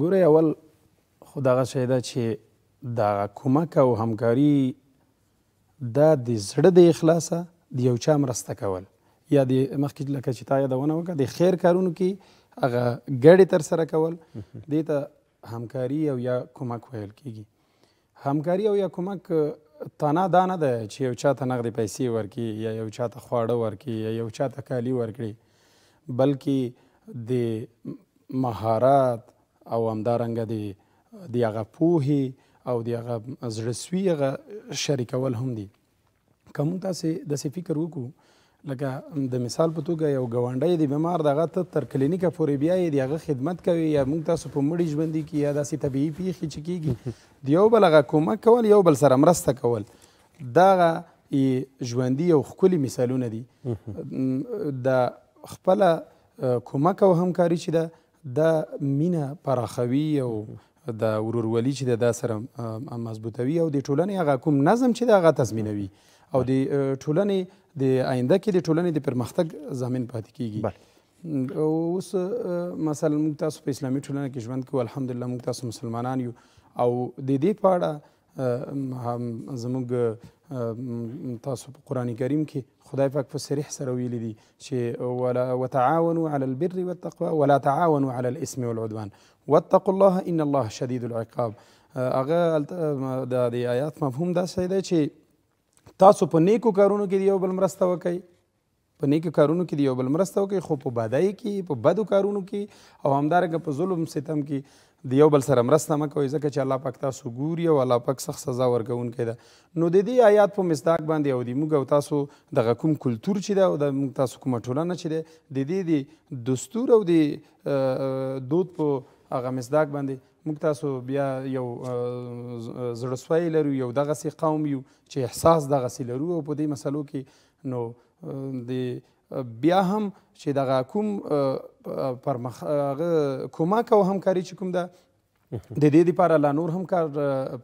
ګورئ اول خو دغه شی ده چې دغه کومک او همکاري دا د زړه د اخلاصه د یو چا مرسته کول یا د مخکې لکه چې تا یادونه وکړه د خیر کارونو کې هغه ګډې ترسره کول دې ته همکاري او یا کومک ویل کېږي. همکاري او یا کومک تنها دا نه ده چې یو چا ته نغدې پیسې ورکړي یا یو چا ته خواړه ورکړي یا یو چا ته کالي ورکړي، بلکې د مهارت او همدارنګه د هغه پوهې او د هغه زړهسوي هغه شریکول هم دي. که موږ تاسې داسې فکر وکړو لکه د مثال په توګه یو ګاونډی دی بیمار، د هغه ته تر کلینیکه پورې بیایې د هغه خدمت کوي، یا موږ تاسو په مړي ژوندي کې یا داسې طبیعي پیښې چې کېږي د یو بل هغه کومک کول، یو بل سره مرسته کول، دغه ژوندي او ښکلي مثالونه دي. د خپله کومک او همکاري چې ده دا مینه پراخوي او د ورورولي چې ده دا سره مضبوطوي او د ټولنې هغه کوم نظم چې ده هغه تضمینوي او د ټولنې د آینده کې د ټولنې د پرمختګ ضامن پاتې کېږي. اوس مثلا موږ تاسو په اسلامي ټولنه کې ژوند کوو، الحمدلله موږ تاسو مسلمانان یو او د دې په اړه زموږ تاسو په قرآن کریم کې خدای پاک په صریح سره ویلي دي چې وتعاونوا على البر والتقوى ولا تعاونوا على الاسم والعدوان واتقوا الله ان الله شدید العقاب. هغه د آیات مفهوم داسې دی چې تاسو په نیکو کارونو کې د یو بل مرسته وکئ، په نیکو کارونو کې د یو بل مرسته وکئ، خو په بدۍ کې په بدو کارونو کې او همدارنګه په ظلم ستم کې د یو بل سره مرسته مه کوئ، ځکه چې الله پاک تاسو ګوري او الله پاک سخت سزا ورکوونکی ده. نو د دې آیات په مصداق باندې او د موږ او تاسو دغه کوم کلتور چې ده او د موږ تاسو کومه ټولنه چې ده د دې د دستور او د دود په هغه مصداق باندې موږ تاسو بیا یو زړهسوی لرو، یو دغسې قوم یو چې احساس دغسې لرو او په دې مسلو کې نو د بیا هم چې دغه کوم هغه کومک او همکاري چې کوم ده د دې دپاره لا نور هم کار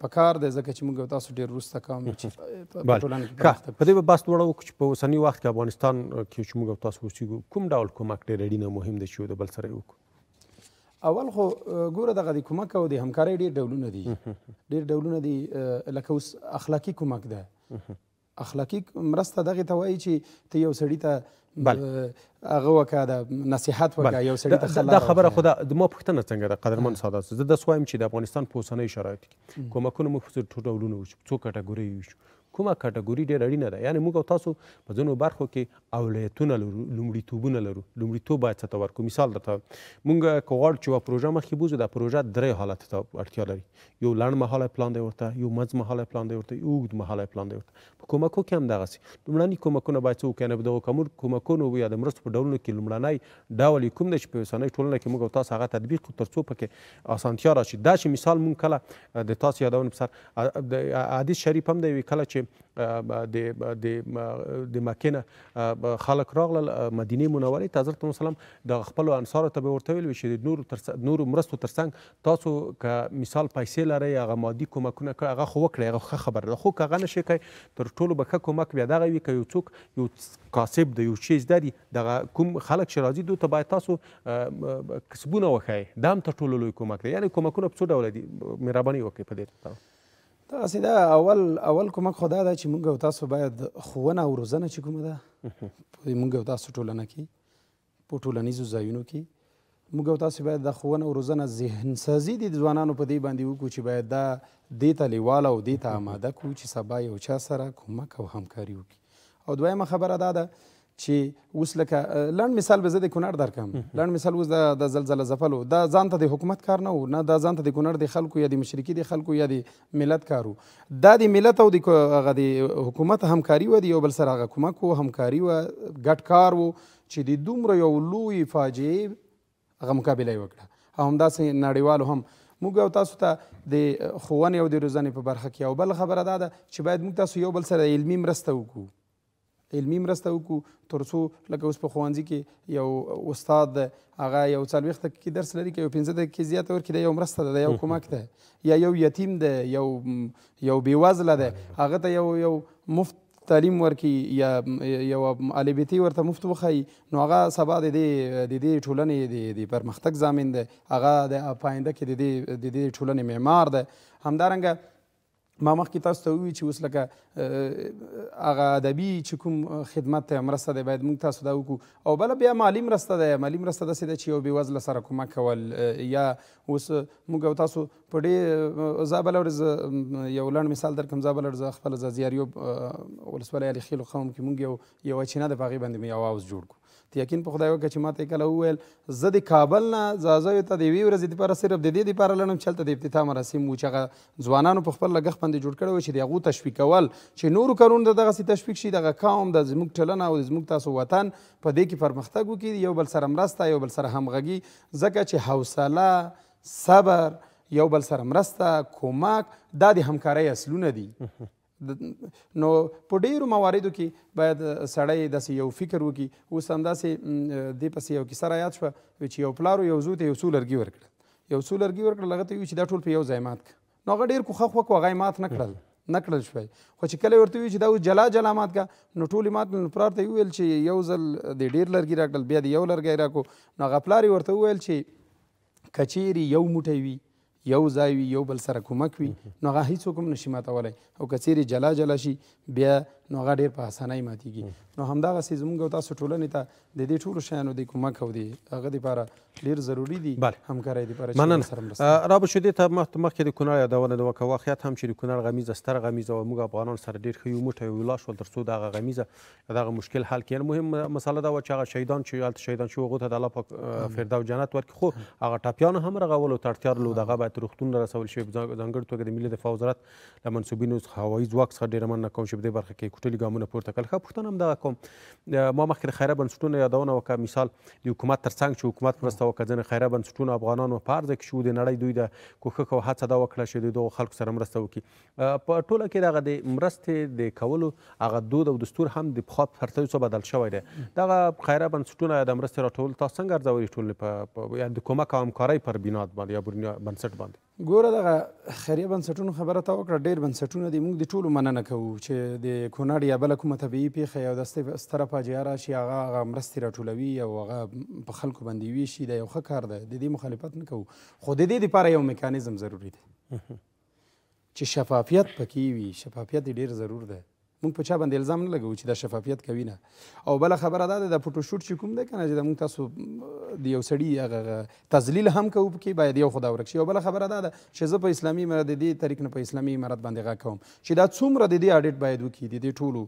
پکار دی، ځکه چې موږ او تاسو ډېر وروسته قوم یو چې په ټولنه کې پرمختګ. په دې به بحث وړو وکړو چې په اوسني وخت کې افغانستان کې چې موږ او تاسو اوسېږو کوم ډول کومک ډېر اړین او مهم دی چې یو د بل سره یې وکړو؟ اول خو ګوره دغه د کومک او د همکارۍ ډېر ډولونه دي، ډېر ډولونه دي. لکه اوس اخلاقي کومک ده. اخلاقي مرسته دغې ته وایي چې ته یو سړي ته هغه وکړه د نصیحت وکړه، یو سړي ته ښه لاره. دا خبره خو زما پوښتنه څنګه ده قدرمن ساده، زه داسې وایم چې د افغانستان په اوسنیو شرایطو کې کومکونه موږ په څو ډولونه وشو، څو کټګورۍ وشو، کومه کټګوري ډېر اړینه ده. یعنې موږ او تاسو په ځینو برخو کې اولویتونه لرو، لومړیتوبونه لرو. لومړیتوب باید څه ته ورکړو؟ مثال درته موږ که غواړو چې یوه پروژه مخکې بوځو، دا پروژه درې حالت ته اړتیا لري. یو لنډ مهاله پلان دی ورته، یو منځ مهاله پلان دی ورته، یو اوږد مهاله پلان دی ورته. په کومکو کې هم دغسې لومړني کومکونه باید څه وکړو؟ یعنې د دغو کومکونو یا د مرستو په ډولونو کې لومړنی ډول یې کوم دی چې په اوسنۍ ټولنه کې موږ او تاسو هغه تطبیق کړو تر څو پکې اسانتیا راشي. دا چې مثال موږ کله د تاسو یادونه په سر د حدیث شریف هم دی وي کله چې د مکې نه خلک راغلل مدینې منورې ته، حضرت محمد صلی الله علیه وسلم د خپلو انصارو ته به ورته ویل چې د نورو مرستو ترڅنګ تاسو که مثال پیسې لرئ، هغه مادي کومکونه کوئ، هغه خو وکړئ، هغه ښه خبره ده. خو که هغه نشئ کوئ، تر ټولو به ښه کومک بیا دغه وي که یو څوک یو کاسب دی، یو چیز ده دي، دغه کوم خلک چې راځي دوی ته باید تاسو کسبونه وښایئ، دا هم تر ټولو لوی کومک دی. یعنې کومکونه په څو ډوله دي، مهرباني وکړئ په دې. دغسې ده اول کومک خو دا ده چې موږ او تاسو باید ښوونه او روزنه چې کومه ده په موږ او تاسو ټولنه کې په ټولنیزو ځایونو کې موږ او تاسو باید د ښوونه او روزنه ذهن سازي د ځوانانو په دې باندې وکړو چې باید دا دې ته لیواله او دې ته آماده کړو چې سبا یو چا سره کومک او همکاري وکړي. او دویمه خبره دا ده چې اوس لکه لنډ مثال به زه د کونړ درکړم. لنډ مثال اوس د زلزله ځپلو دا ځان ته د حکومت کار نه و، نه دا ځان ته د کونړ د خلکو یا د مشرقي د خلکو یا د ملت کار و، دا د ملت او هغه د حکومت همکاري وه، د یو بل سره هغه کومک و، همکاري وه، ګډ کار و چې د دومره یو لوی فاجعې هغه مقابله یې وکړه. او همداسې نړیوالو هم موږ او تاسو ته د ښوونې او د روزنې په برخه کې. او بل خبره دا ده چې باید موږ تاسو یو بل سره علمي مرسته وکړو، علمي مرسته وکړو تر څو لکه اوس په ښوونځي کې یو استاد ده، هغه یو 40 دقیقې درس لري که یو 15 دقیقې زیاته ورکړي، دا یو مرسته ده، دا یو کومک ده. یا یو یتیم ده، یو بېوزله ده، هغه ته یو مفت تعلیم ورکړي یا یوه البتې ورته مفت وښایي نو هغه سبا د دې ټولنې د پرمختګ ضامن دی، هغه د په آینده کې د دې ټولنې معمار دی. همدارنګه ما مخکې تاسو ته وویل چې اوس لکه هغه ادبي چې کوم خدمت دی مرسته دی باید موږ تاسو دا وکړو. او بله بیا مالي مرسته ده. مالي مرسته داسې ده چې یو بېوزله سره کومک کول، یا اوس موږ او تاسو په ډېر زه بله ورځ یو لنډ مثال درکړم. زه بله ورځ خپله زیاریوب ولسوالۍ علي خیلو قوم کې موږ یوه چینه ده په هغې باندې مې یو حوض جوړ کړو. یقین په خدای وکړه چې ما ته یې کله وویل زه د کابل نه ځاځیو ته د یوې ورځې دپاره صرف د دې دپاره لاړم چې هلته د افتتاح مراسم وو چې هغه ځوانانو په خپل لګښت باندې جوړ کړی و چې د هغو تشویقول چې نورو کارونو ته دغسې تشویق شي، دغه قوم د زموږ ټولنه او زموږ تاسو وطن په دې کې پرمختګ وکړي، یو بل سره مرسته، یو بل سره همغږي. ځکه چې حوصله، صبر، یو بل سره مرسته، کومک دا د همکارۍ اصلونه دي. نو په ډیرو مواردو کې باید سړی داسې یو فکر وکړي. اوس همداسې دې پسې یو کیسه رایاد شوه چې یو پلار یو زوی ته یو څو لرګي ورکړل. هغه ته ویل چې دا ټول په یو ځای مات کړه. نو هغه ډېر کوښښ وکړو، هغه یې مات نه کړل شوی. خو چې کله یې ورته ویل چې دا اوس جلا مات کړه نو ټول یې مات کړل. نو پلار ته یې وویل چې یو ځل د ډېر لرګي راکړل، بیا د یو لرګی راکړو. نو هغه پلار یې ورته وویل چې که چیرې یو موټی وي، یو ځای وي، یو بل سره کومک وي نو هغه هیڅوک هم نشي ماتولی. او که چیرې جلا شي بیا نو هغه ډېر په اسانۍ ماتېږي. نو همدغسې زموږ او تاسو ټولنې ته د دې ټولو شیانو د کومک او د هغه دپاره ډېر ضروري دي همکارۍ دپاره چې سره مرسته. رابط شو دې ته مخکې د کونړ یادونه د وکړه. واقعیت هم چې د کونړ غمیزه ستره غمیزه وه، موږ افغانان سره ډېر ښه یو موټی ولا شول تر څو دغه غمیزه دغه مشکل حل کړي. مهم مسله دا وه چې هغه شهیدان چې هلته شهیدان شوي هغو ته د الله پاک فردوس جنت ورکړي، خو هغه ټپیانو هم رغولو ته اړتیا درلوده. هغه باید روغتون رسول شي. په ځانګړې توګه د ملي دفاع وزارت له منصوبینو هوایي ځواک څخه ډېره مننه کوم چې په دې برخه کې کوټلي ګامونه پورته کړل. ښه پوښتنه هم دغه کوم، ما مخکې د خیریه بنسټونو یادونه وکړه. مثال د حکومت تر څنګ چې حکومت مرسته وکړه، ځینې خیریه بنسټونو افغانانو په هر ځای کې چې د نړۍ دوی د کوښښ او هڅه دا وکړه چې د دغو خلکو سره مرسته وکړي. په ټوله کې دغه د مرستې د کولو هغه دود او دستور هم د پخوا په پرتله څه بدل شوی دی. دغه خیریه بنسټونه د مرستې راټول تاسو څنګه ارزوئ ټولنې په د کومک او همکارۍ پر بنیاد باندې یا بنسټ باندې؟ ګوره دغه خیریه بنسټونو خبره ته وکړه، ډېر بنسټونه دي. موږ د ټولو مننه کوو چې د کونړ یا بله کومه طبیعي پیښه یا د ستره فاجعه راشي هغه مرستې راټولوي او هغه په خلکو باندې ویشي. دا یو ښه کار دی، د دې مخالفت نه کوو، خو د دې دپاره یو میکانیزم ضروري دی چې شفافیت پکې وي. شفافیت یې ډېر ضرور دی. موږ په چا باندې الزام نه لګوو چې دا شفافیت کوي نه. او بله خبره دا ده د فوټوشوټ چې کوم دی که نه چې د موږ تاسو د یو سړي هغه تذلیل هم کوو پکې باید یو خدا ورک شي. او بله خبره دا ده چې زه په اسلامي د دې طریق نه په اسلامي امارت باندې غږ کوم چې دا څومره د دې اډیټ باید وکړي، د دې ټولو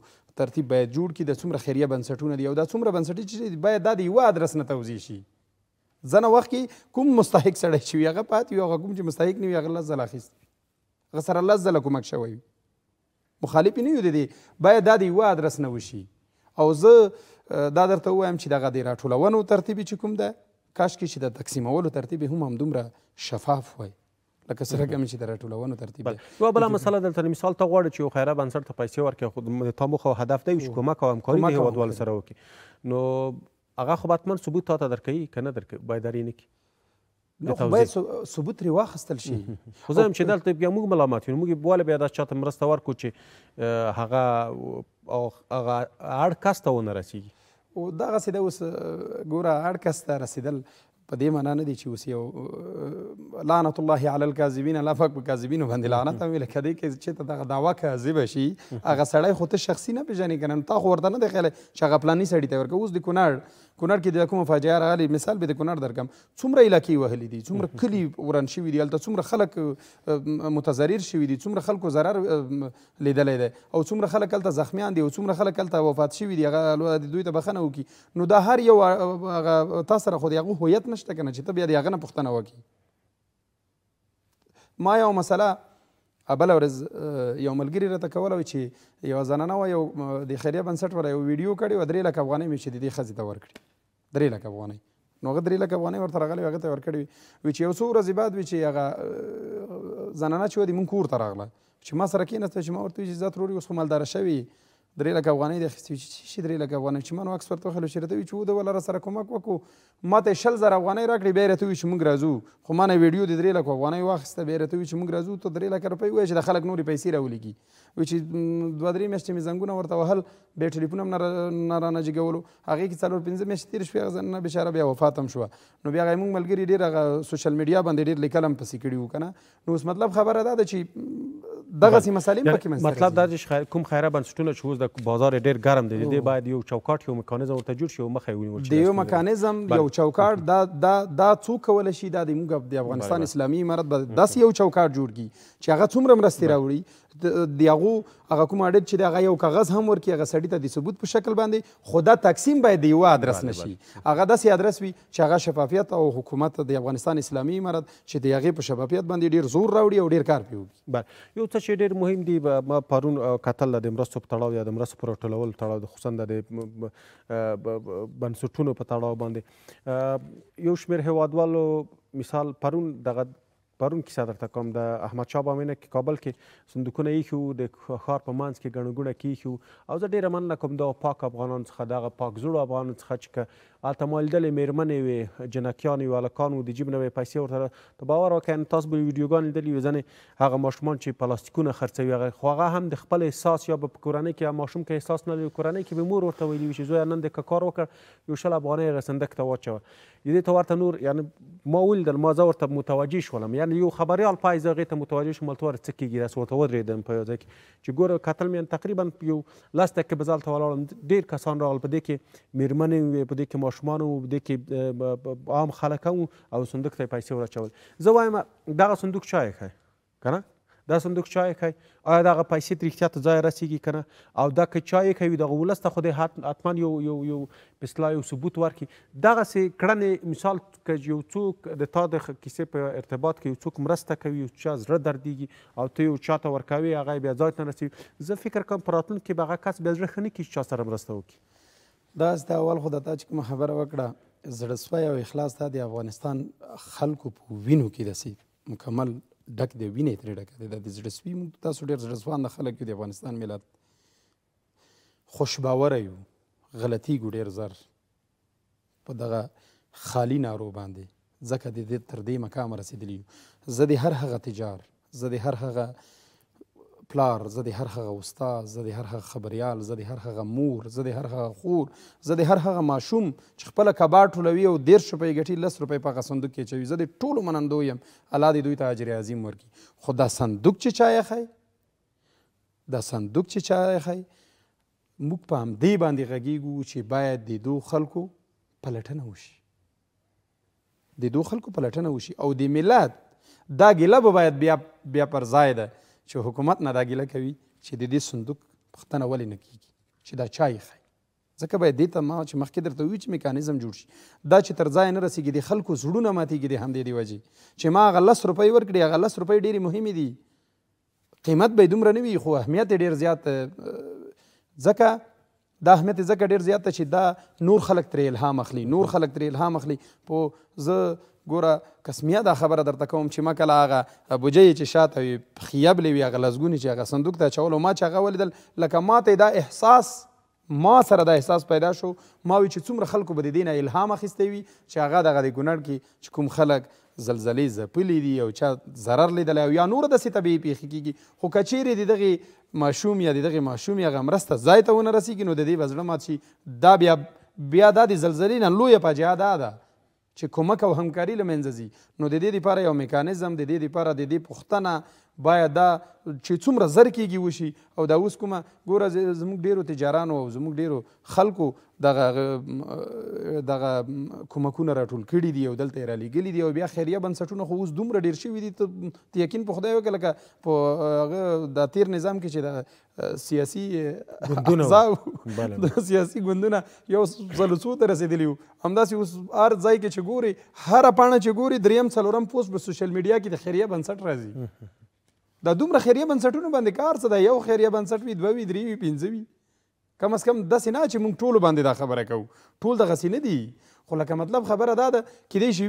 ترتیب باید جوړ کړي، د څومره خیریه بنسټونه دي او دا څومره بنسټي چې باید دا د یوه ادرس نه توضیح شي. ځنه وخت کې کوم مستحق سړی چې وي هغه پاتې وي، هغه کوم چې مستحق نه وي هغه 10 ځله اخیست، هغه سره 10 ځله کومک شوی وي، مخالف نه یو. د دې باید دا د یوه ادرس نه وشي. او زه دا درته ووایم چې دغه د راټولونو ترتیب چې کوم ده کاشکې چې د تقسیمولو ترتیب هم همدومره شفاف وای لکه څرنګه مې چې د راټولونو ترتیب دی. یوه بله مسله دلته مثال ته غواړي چې یو خیریه بنسټ ته پیسې ورکړي، خو د تا موخه او هدف دی چې کومک او همکاري د هېوادوالو سره وکړي، نو هغه خو حتما ثبوت تا ته درکوي که نه درکوي؟ باید درې نه کړي، باید ثبوت ترې واخیستل شي. خو زه یم چې دلته بیا موږ ملامت یو، موږ ولې بیا داسې چاته مرسته ورکړو چې هغه اړ کس ته ونه رسېږي. او دغسې ده. اوس ګوره اړ کس ته رسېدل په دې معنا نه دی چې اوس یو لعنت الله علی الکاذبین، الله پاک په کاذبینو باندې لعنت وي. لکه دې کې چې ته دغه دعوه کاذبه شي هغه سړی خو ته شخصي نه پېژنې که نه، تا خو ورته نه دی ښیلی چې هغه پلاني سړي ته ورکوه. اوس د کونړ کې د کومه فاجعه راغلې، مثال به د کونړ درکړم، څومره علاقې وهلي دي، څومره کلي وران شوي دي، هلته څومره خلک متضرر شوي دي، څومره خلکو ضرر لیدلی دی، او څومره خلک هلته زخمیان دي، او څومره خلک هلته وفات شوي دي، هغه دوی ته بخښنه وکړي. نو دا هر یو هغه تا سره خو د هغو هویت نشته که نه چې ته بیا د هغه نه پوښتنه وکړي. ما یو مسله بله ورځ یو ملګري راته کوله چې یوه زنانه وه، یو د خیریه بنسټ ور یو ویډیو کړې وه، 3 لکه افغانۍ مې چې د دې ښځې ته ورکړي، 3 لکه افغانۍ. نو هغه 3 لکه افغانۍ ورته راغلې، هغه ته ورکړې وي چې یو څو ورځې بعد وي چې هغه زنانه چې وه د مونږ کور ته راغله، چې ما سره کېناسته، چې ما ورته وویل چې زه ترور اوس خو مالداره شوې درې لکه افغانۍ دې اخیستې وي چې څه شي 3 لکه افغانۍ چې ما نو عکس ورته وښیلو چې راته وایي چې وده ولره سره کومک وکړو ما ته 100,000 افغانۍ راکړې بیا یې راته وایي چې موږ راځو خو ما نه ویډیو د 3 لکو افغانۍ واخیسته بیا یې راته وایي چې موږ راځو ته 3 لکه روپۍ ووایه چې د خلک نورې پیسې راولېږي وایي چې 2-3 میاشتې مې زنګونه ورته وهل بیا یې ټلیفون هم نه رانه جګولو هغې کې 4-5 میاشتې تېرې شوې هغه زنانه بېچاره بیا وفات هم شوه نو بیا هغه موږ ملګري ډېر هغه سوشل میډیا باندې ډېر لیکل هم پسې کړي وو که نه نو اوس مطلب خبره دا ده چې دغسې مسالې هم پکې مطلب دا چې کوم خیریه بنسټونه چې اوس د بازار ډېر ګرم دی د دې باید یو چوکاټ یو میکانیزم ورته جوړ شي او مخه یې ونیول شي د یو میکانیزم یو چوکاټ دا څوک کولی شي دا د موږ د افغانستان اسلامي امارت به داسې یو چوکاټ جوړ کړي چې هغه څومره مرستې راوړي د هغه کوم اډیټ چې د هغه یو کاغذ هم ورکړي هغه سړي ته د ثبوت په شکل باندې خو دا تقسیم باید د یوه ادرس نه شي هغه داسې ادرس وي چې هغه شفافیت او حکومت د افغانستان اسلامي امارت چې د هغې په شفافیت باندې ډېر زور راوړي او ډېر کار پرې وکړي یو څه چې ډېر مهم دي ما پرون کتل د مرستو په تړاو یا د مرستو په راټولولو تړاو خصوصا د بنسټونو په تړاو باندې یو شمېر هېوادوالو مثال پرون کیسه درته کوم د احمدشاه بابا کې کابل کې صندوقونه ایښي وو د ښار په منځ کې ګڼه ګوڼه کې ایښي وو او زه ډېره مننه کوم دغه پاک افغانانو څخه دغه پاک زړو افغانانو څخه چې که هلته ما لیدلې مېرمنې وې جنکیانې وې هلکان وو د جیب نه به یې پیسې ورته ته باور وکړئ تاسو به ویډیوګانې لیدلې وي ځینې هغه ماشومان چې پلاستیکونه خرڅوي خو هغه هم د خپل احساس یا به په کورنۍ کې ماشوم کې احساس نه لري کورنۍ کې به مور ورته ویلي وي چې زویه نن دې که کار وکړ یو 10 افغانۍ هغه صندوق ته واچوه دې ته ورته نور یعنی ما ولیدل ما زه ورته متوجه شولم یعنی یو خبریال پای زه هغې ته متوجه شوم هلته ورته څه کېږي داسې ورته ودرېدم په یو ځای کې چې ګوره کتل مې تقریبا یو 10 دقیقې به زه هلته ولاړم ډېر کسان راغلل په دې کې مېرمنې وې په دې کې ماشومان وو په دې کې عام خلک هم او صندوق ته یې پیسې ور زه وایم دغه صندوق چا یې ښایي که نه دا صندوق چا یې ښایي آیا دغه پیسې رښتیا ته ځای رسېږي که نه او دا که چا یې کوي دغه ولس ته خو دی حتما یو په اصطلاح یو ثبوت ورکړي دغسې کړنې مثال که یو څوک د تا د کیسې په ارتباط کې یو څوک مرسته کوي یو چا زړه دردېږي او ته یو چا ته ورکوي هغه بیا ځای ته نه رسوي زه فکر کوم په راتلونکي کې به هغه کس بیا زړه ښه نه کړي چې چا سره مرسته وکړي داسې د اول خو د تا چې کومه خبره وکړه زړهسوی او اخلاص دا د افغانستان خلکو په وینو کې داسې مکمل ډک دی وینې ترې ډکه دی دا د زړهسوي موږ تاسو ډېر زړهسوانده خلک یو د افغانستان ملت خوشباوره یو غلطیږو ډېر زر په دغه خالي نارو باندې ځکه د دې تر دې مقامه رسېدلي یو زه د هر هغه تجار زه د هر هغه پلار زه د هر هغه استاد زه د هر هغه خبریال زه د هر هغه مور زه د هر هغه خور زه د هر هغه ماشوم چې خپله کباړ ټولوي او 10 روپۍ ګټي 10 روپۍ په هغه صندوق کې اچوي زه د ټولو منندو یم الله دې دوی ته اجر عظیم ورکړي خو دا صندوق چې چا یې ښایي دا صندوق چې چا یې ښایي موږ په همدې باندې غږیږو چې باید د دو خلکو پلټنه وشي د دو خلکو پلټنه وشي او د ملت دا ګیله به باید بیا پر ځای ده چې حکومت نه دا ګیله کوي چې د دې صندوق پوښتنه ولې نه کېږي چې دا چا یې ښایي ځکه باید دې ته ما چې مخکې درته ووي چې میکانیزم جوړ شي دا چې تر ځایه نه رسېږي د خلکو زړونه ماتېږي د همدې د وجې چې ما هغه 10 روپۍ ورکړي هغه 10 روپۍ ډېرې مهمې دي قیمت به یې دومره نه وي خو اهمیت یې ډېر زیات ځکه دا اهمیت یې ځکه ډېر زیات ده چې دا نور خلک ترې الهام اخلي نور خلک ترې الهام اخلي په زه ګوره قسمیه دا خبره درته کوم چې ما کله هغه بوجۍ چې شاته وي خیبلې وي هغه لسګونې چې هغه صندوق ته اچول او ما چې هغه ولیدل لکه ما ته دا احساس ما سره دا احساس پیدا شو ما وی چې څومره خلکو به د دې نه الهام اخیستی وي چې هغه دغه د کونړ کې چې کوم خلک زلزلې ځپلي دي او چا ضرر لیدلی او یا نور داسې طبیعي پیښې کېږي خو که چیرې د دغې ماشوم یا د دغې ماشومې هغه مرسته ځای ته ونه رسېږي نو د دې به زړه مات شي دا بیا دا د زلزلې نه لویه فاجعه دا ده چې کومک او همکاري له منځه ځي نو د دې دپاره یو میکانیزم د دې دپاره د دې پوښتنه باید دا چې څومره زر کېږي وشي او دا اوس کومه ګوره زموږ ډېرو تجارانو او زموږ ډېرو خلکو دغه کومکونه راټول کړي دي او دلته یې رالېږلي دي او بیا خیریه بنسټونه خو اوس دومره ډېر شوي دي ته یقین په خدای وکړه لکه په هغه دا تېر نظام کې چې د سیاسي احزاب د سیاسي ګوندونه یو ځلو څو ته رسېدلي وو همداسې اوس هر ځای کې چې ګوري هره پاڼه چې ګوري 3 4 پوسټ په سوشل میډیا کې د خیریه بنسټ راځي دا دومره خیریه بنسټونو باندې کار څه ده یو خیریه بنسټ وي 2 وي 3 وي 5 وي کم از کم داسې نه چې موږ ټولو باندې دا خبره کوو ټول دغسې نه دي خو لکه مطلب خبره دا ده کیدای شي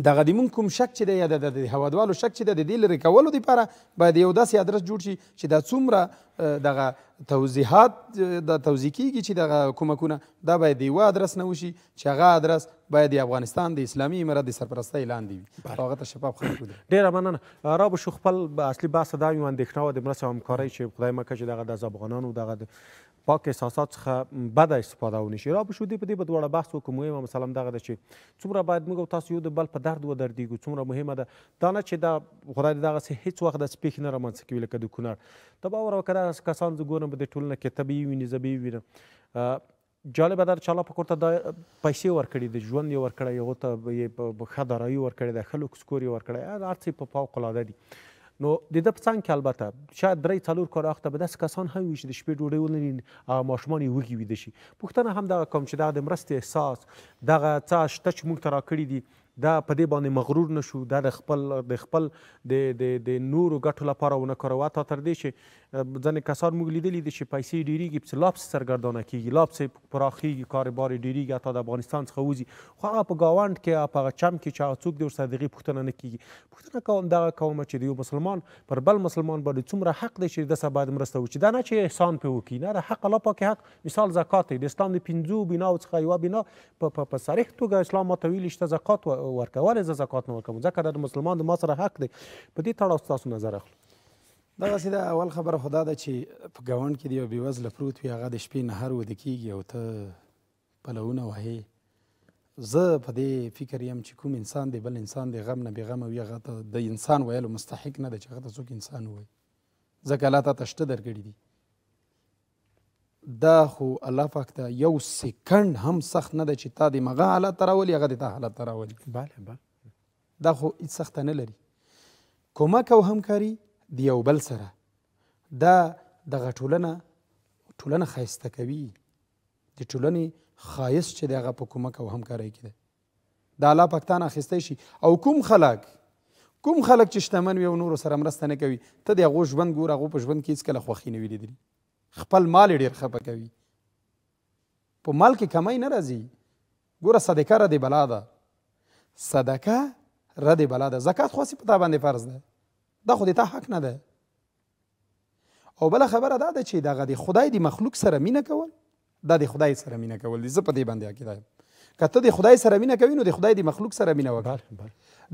دغه د مونږ کوم شک چې دی یا د هوادوالو شک چې دی د دې لرې کولو دپاره باید یو داسې ادرس جوړ شي چې دا څومره دغه توضیحات د توضیح کېږي چې دغه کومکونه دا باید د یوه ادرس نه وشي چې هغه ادرس باید د افغانستان د اسلامي امارت د سرپرستۍ لاندې وي او هغه ته شفاف خلک ودرېږي. ډېره مننه. رابشو خپل اصلي بحث دا یو اندېښنه وه د مرستې او همکارۍ چې خدای مکړه چې دغه د افغانانو دغه پاک احساسات څخه بده استفاده ونه شي. رابشو دې په دې به دواړه بحث وکړو. مهمه مسله دغه ده چې څومره باید موږ او تاسو یو د بل په درد ودردېږو، څومره مهمه ده دا نه چې دا خدای دې دغسې هېڅ وخت داسې پېښې نه رامنځته کوي لکه د کونړ. ته باور وکړه دغسې کسان زه ګورم په دې ټولنه کې ته به یې وینې زه به یې وینم. جالبه ده چې الله پاک ورته دا پیسې ورکړي دي، ژوند یې ورکړی، هغو ته یې ښه دارایي ورکړې ده، ښه لوکس کور یې ورکړی، هر څه یې په فوقالعاده دي. نو د ده په څنګ کې البته شاید 3-4 کاله وخته به داسې کسان هم وي چې د شپې ډوډۍ ونه لري او ماشومان یې وږي ویده شي. پوښتنه هم دغه کوم چې دغه د مرستې احساس دغه څه شته چې موږ ته راکړي دي دا په دې باندې مغرور نه شو، دا د خپل د نورو ګټو لپاره ونه کاروو. حتی تر دې چې ځینې کسان موږ لیدلي دي چې پیسې ډېرېږي پسې لا پسې سرګردانه کېږي، لا پسې پراخېږي، کاروبار یې ډېرېږي، حتی د افغانستان څخه وځي، خو هغه په ګاونډ کې په هغه چم کې چې هغه څوک دی ورسره د هغې پوښتنه نه کېږي. پوښتنه کوم دغه کومه چې د یو مسلمان پر بل مسلمان باندې څومره حق دی چې ده سره باید مرسته وکړي. دا نه چې احسان پرې وکړي، نه د حق الله پاک حق مثال زکات دی. د اسلام د 5 بناو څخه یوه بنا په صریح توګه اسلام ماته ویلي چې ته زکات ورکوه. ولې زه زکات نه ورکوم؟ ځکه دا د مسلمان د ما سره حق دی. په دې تړاو ستاسو نظر اخلو. دغسې ده اول خبره خو دا ده چې په ګاونډ کې د یو بېوزله پروت وي، هغه د شپې نهر وده کېږي او ته پلونه وهې. زه په دې فکر یم چې کوم انسان دی بل انسان دی غم نه بېغمه وي، هغه ته د انسان ویلو مستحق نه ده چې هغه ته څوک انسان ووایي، ځکه الله تا ته شته درکړي دي. دا خو الله پاک ته یو سکنډ هم سخت نه ده چې تا د مغه حالت ته راولي، هغه د تا حالت ته راولي. دا خو هېڅ سخته نه لري. کومک او همکاري د یو بل سره دا دغه ټولنه ښایسته کوي. د ټولنې ښایست چې دی هغه په کومک او همکارۍ کې دی. دا الله پاک تا نه اخیستی شي. او کوم خلک چې شتمن وي او نورو سره مرسته نه کوي، ته د هغو ژوند ګوره، هغو په ژوند کې هېڅکله خوښي نه وي لیدلي. خپل مال یې ډېر خفه کوي. په مال کې کمی نه راځي. ګوره صدقه رد بلا ده، صدقه رد بلا ده. زکات خو هسې په تا باندې فرض ده، دا خو د تا حق نه ده. او بله خبره دا ده چې دغه د خدای د مخلوق سره مینه کول، دا د خدای سره مینه کول دي. زه په دې باندې عقیده یم. که ته د خدای سره مینه کوي نو د خدای د مخلوق سره مینه وکړه.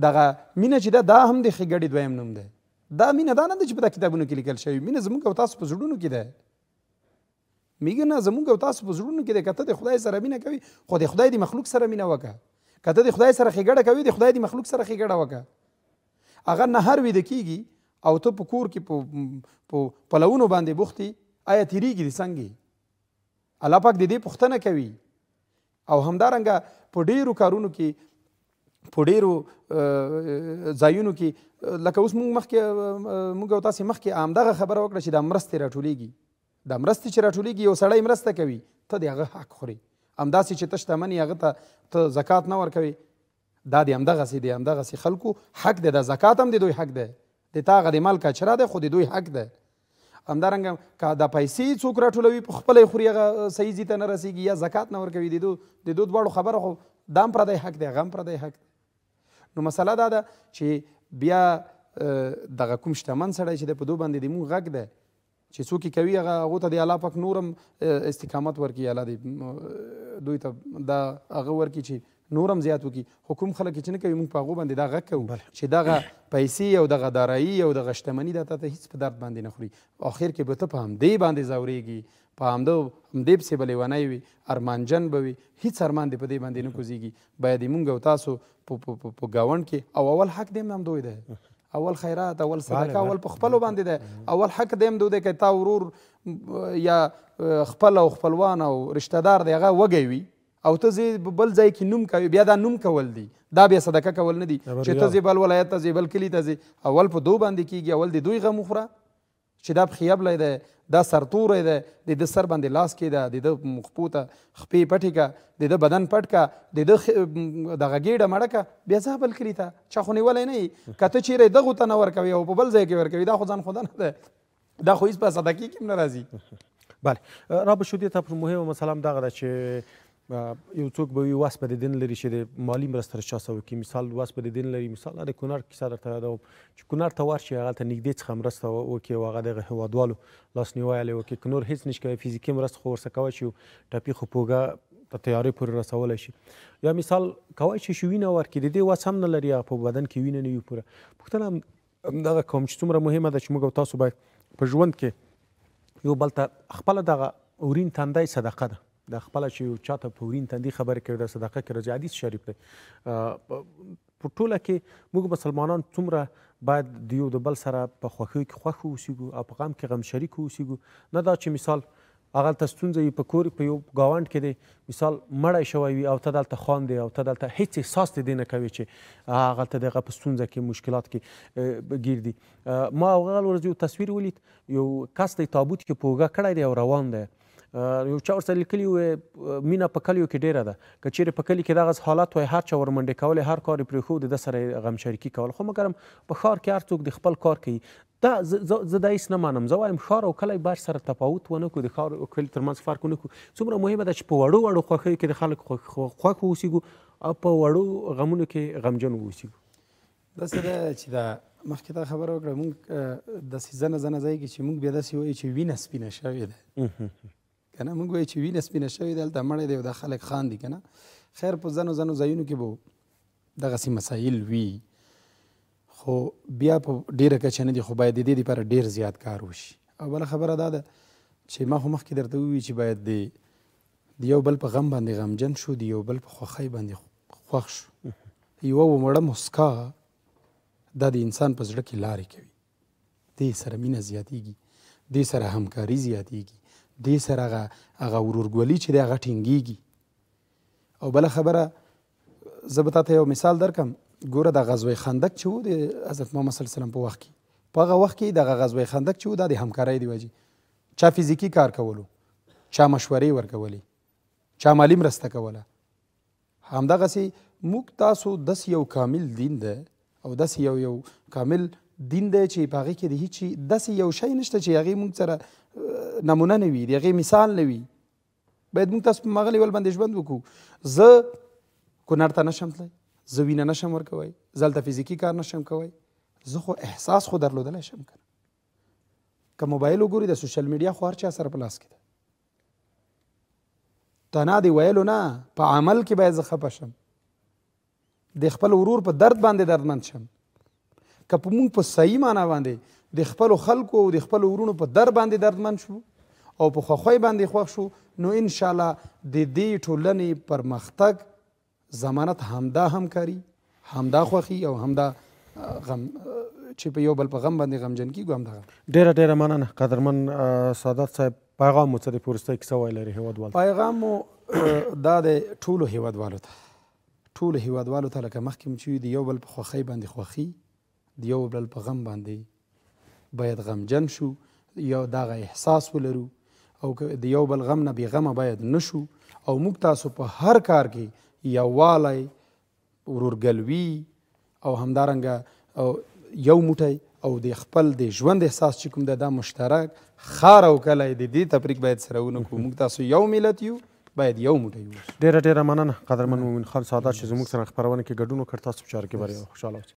دغه مینه چې ده دا هم د ښېګړې دویم نوم دی. دا مینه دا نه ده چې په دا کتابونو کې لیکل شوي. مینه زموږ او تاسو په زړونو کې ده. میږه زموږ او تاسو په زړونو کې ده. که ته د خدای سره مینه کوي خو د خدای د مخلوق سره مینه وکړه. که ته د خدای سره ښېګړه کوي د خدای د مخلوق سره ښېګړه وکړه. هغه نهر ویده کېږي او ته په کور کې په پلونو باندې بوختي، آیا تیریږي د څنګې؟ الله پاک د دې پوښتنه کوي. او همدارنګه په ډېرو کارونو کې په ډېرو ځایونو کې لکه اوس موږ او تاسې مخکې همدغه خبره وکړه چې دا مرستې راټولېږي. دا مرستې چې راټولېږي یو سړی مرسته کوي، ته د هغه حق خورې. همداسې چې ته شتمن یې هغه ته زکات نه ورکوي، دا د همدغسې خلکو حق دی. دا زکات هم د دوی حق دی. د تا هغه د مال کچره دی خو د دوی حق دی. همدارنګه که دا پیسې څوک راټولوي په خپله یې خوري، هغه صحیح ځای ته نه رسېږي یا زکات نه ورکوي، د دو دواړو خبره خو دا هم پردی حق دی، هغه هم پردی حق دی. نو مسله دا ده چې بیا دغه کوم شتمن سړی چې دی په دو باندې د مونږ غږ دی چې څوک یې کوي هغو ته د الله پاک نورم استقامت ورکړي، الله دې دوی ته دا هغه ورکړي چې نورم زیات وکړي. خو کوم خلک چې نه کوي موږ په هغو باندې دا غږ کوو چې دغه پیسې او دغه دارایي او دغه شتمني دا ته هېڅ په درد باندې نه خوري. اخر کې به ته په همدې باندې ځورېږي، په همدې پسې به لیونی وي، ارمانجن به وي، هېڅ ارمان دې په دې باندې نه کوزېږي. باید موږ او تاسو په ګاونډ کې او اول حق دې هم دوی دی، اول خیرات، اول صدقه، اول په خپلو باندې دی، اول حق دې هم دوی دی. که تا ورور یا خپل او خپلوان او رشته دار دی هغه وږی وي او ته ځې بل ځای کې نوم کوي، بیا دا نوم کول دي، دا بیا صدقه کول نه دي. چې ته ځې بل ولایت ته ځې بل کلي ته ځې، اول په دو باندې کېږي. اول د دوی غم وخوره چې دا پښې یبلی دی، دا سرتوری دی، د ده سر باندې لاس کېده، د ده مخپو ته خپې پټې که، د ده بدن پټ که، د ده دغه ګېډه مړه که، بیا ځه بل کلي ته. چا خو نیولی نه یي. که ته چیرې دغو ته نه ورکوي او په بل ځای کې ورکوي، دا خو ځان خودنه ده، دا خو هېڅ په صدقې کې هم نه راځي. بله رابشو دې ته پر مهمه مسله هم دغه ده چې یو څوک به وي وس به د دین لري چې د مالي مرسته له چا سره وکړي، مثال وس به د دین لري. مثال د کونړ کیسه درته یادوم چې کونړ ته ورشي هغلته نږدې څخه مرسته وکړي او هغه دغه هېوادوالو لاسنیوی یې وکړي. که نور هېڅ نشي کوی فزیکي مرسته خو ورسره کوی چې ټپي خو پوږه په تیارې پورې رسولی شي. یا مثال کوی چې وینه ورکړي، د دې وس هم نه لري، په بدن کې وینه نه وي پوره. پوښتنه همدغه کوم چې څومره مهمه ده چې موږ او تاسو باید په ژوند کې یو بل ته خپله دغه ورین تندی صدقه ده. د خپله چې یو چاته په ورین تندي خبرې کوي د صدقه کې راځي. حدیث شریف دی. په ټوله کې موږ مسلمانان څومره باید د یو د بل سره په خوښیو کې خوښ واوسېږو او په غم کې غم شریک واوسېږو. نه دا چې مثال هغلته ستونزه وي په کور په یو ګاونډ کې دی، مثال مړی شوی وي او ته دلته خاندې او ته دلته هېڅ احساس د دې نه کوې چې هغلته دغه په ستونزه کې مشکلات کې ګیر دي. ما هغه ورځ یو تصویر ولید، یو کس دی تابوت کې په اوږه کړی دی او روان دی. یو چا ورسره لیکلي وی مینه په کلیو کې ډېره ده، که چیرې په کلي کې دغه حالت وای هر چا ورمنډې کولې، هر کار یې پرېښود، د ده سره یې غم شریکي کول. خو مګر په ښار کې هر څوک د خپل کار کوي. دا زه دا هېڅ نه منم. زه وایم ښار او کلی باید سره تفاوت ونه کړو، د ښار او کلي ترمنځ فرق ونه کړو. څومره مهمه ده چې په وړو وړو خوښیو کې د خلک خوښ واوسېږو او په وړو غمونو کې غمجن واوسېږو. داسې ده چې دا مخکې تا خبره وکړه، موږ داسې زنه ځای کې چې موږ بیا داسې وایو چې وینه سپینه شوې ده، که نه موږ وایو چې وینه سپینه شوې ده، هلته مړی دی او دا خلک خاندي. که نه خیر په ځینو ځایونو کې به دغسې مسایل وي، خو بیا په ډېره کچه نه دي، خو باید د دې دپاره ډېر زیات کار وشي. او بله خبره دا ده چې ما خو مخکې درته ووي چې باید د یو بل په غم باندې غمجن شو، د یو بل په خوښۍ باندې خوښ شو. یوه وړه مسکا دا د انسان په زړه کې لارې کوي، دې سره مینه زیاتېږي، دې سره همکاري زیاتېږي، دې سره هغه ورورګلي چې دی هغه ټینګېږي. او بله خبره زه به تا ته یو مثال درکړم. ګوره د غزوه خندق چې و د حضرت محمد صلی الله علیه وسلم په وخت کې، په هغه وخت کې دغه غزوه خندق چې و دا د همکارۍ د وجې چا فزیکي کار کولو، چا مشورې ورکولې، چا مالي مرسته کوله. همدغسې موږ تاسو داسې یو کامل دین ده او داسې یو کامل دین دی چې په هغې کې د هېڅ داسې یو شی نشته چې هغې موږ سره نمونه نه وي، د هغې مثال نه وي. باید موږ تاسو په هغه لیول باندې ژوند وکړو. زه کونړ ته نشم تللی، زه وینه نشم ورکوی، زه هلته فزیکي کار نشم کوی، زه خو احساس خو درلودلی شم. که که موبایل وګوري د سوشل میډیا خو هر چا سره په لاس کې ده. تنا د ویلو نه په عمل کې باید زه خفه شم، د خپل ورور په درد باندې دردمند شم. که په موږ په صحیح معنا باندې د خپلو خلکو او د خپلو ورونو په درد باندې دردمند شو او په خوښۍ باندې خوښ شو، نو انشاءالله د دې ټولنې پرمختګ ضمانت همدا همکاري، همدا خوښي او همدا غم چې په یو بل په غم باندې غمجن کېږو، همدا غم. ډېره ډېره مننه قدرمن سعادت صاحب. پیغام مو څه دی په وروستۍ کیسه ویل لري هېوادوالو؟ پیغام مو دا د ټولو هېوادوالو ته، ټولو هېوادوالو ته لکه مخکې مو چې د یو بل په خوښۍ باندې خوښي، د یو بل په غم باندې باید غمجن شو، یو دغه احساس ولرو او د یو بل غم نه بې غمه باید نشو. او موږ تاسو په هر کار کې یووالی، ورورګلوي او همدارنګه یو موټی او د خپل د ژوند احساس چې کوم دا مشترک ښار او کلی د دې تفریق باید سره ونه کړو. موږ تاسو یو ملت یو، باید یو موټی اوسو. ډېره ډېره مننه قدرمن مومن خان سعادت چې زموږ سره خپرونه کې ګډون وکړ. تاسو په چاره کې بریا خوشحاله اوسئ.